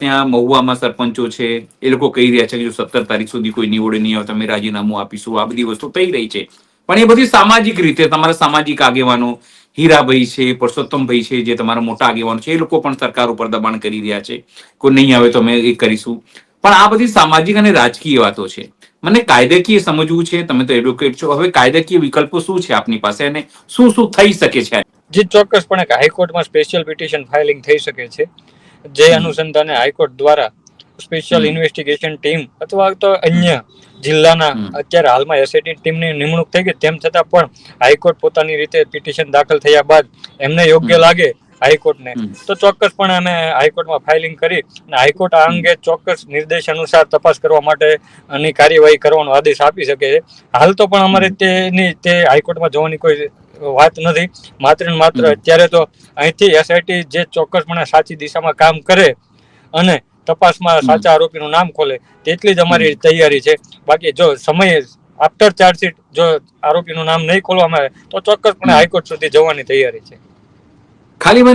ત્યાં મહુવામાં સરપંચો છે, એ લોકો કહી રહ્યા છે કે જો 17 તારીખ સુધી કોઈ નિવડે નહીં આવે તમે રાજીનામું આપીશું. આ બધી વસ્તુ થઈ રહી છે. પણ એ બધી સામાજિક રીતે તમારા સામાજિક આગેવાનો હીરાભાઈ છે, પરસોત્તમભાઈ છે, જે તમારા મોટા આગેવાનો છે, એ લોકો પણ સરકાર ઉપર દબાણ કરી રહ્યા છે. કોઈ નહીં આવે તો અમે એ કરીશું. પણ આ બધી સામાજિક અને રાજકીય વાતો છે. મને કાયદાકીય સમજવું છે. તમે તો એડવોકેટ છો. હવે કાયદાકીય વિકલ્પો શું છે આપની પાસે અને શું શું થઈ શકે છે? જે ચોક્કસપણે હાઈકોર્ટમાં સ્પેશિયલ પિટિશન ફાઇલિંગ થઈ શકે છે. જે અનુસંધાને હાઈકોર્ટ દ્વારા સ્પેશિયલ ઇન્વેસ્ટિગેશન ટીમ અથવા તો અન્ય જિલ્લાના અત્યારે હાલમાં એસઆઈટી ટીમની નિમણૂક થઈ ગઈ, તેમ છતાં પણ હાઈકોર્ટ પોતાની રીતે પિટિશન દાખલ થયા બાદ એમને યોગ્ય લાગે હાઈકોર્ટને તો ચોક્કસપણે અમે હાઈકોર્ટમાં ફાઇલિંગ કરી અને હાઈકોર્ટ આ અંગે ચોક્કસ નિર્દેશ અનુસાર તપાસ કરવા માટેની કાર્યવાહી કરવાનો આદેશ આપી શકે છે. હાલ તો પણ અમારે તે હાઈકોર્ટમાં જવાની કોઈ વાત નથી. માત્ર ને માત્ર અત્યારે તો અહીંથી એસઆઈટી જે ચોક્કસપણે સાચી દિશામાં કામ કરે અને તપાસમાં સાચા આરોપીનું નામ ખોલે તેટલી જ અમારી તૈયારી છે. બાકી જો સમય આફ્ટર ચાર્જશીટ જો આરોપીનું નામ નહીં ખોલવામાં આવે તો ચોક્કસપણે હાઈકોર્ટ સુધી જવાની તૈયારી છે. ખાલી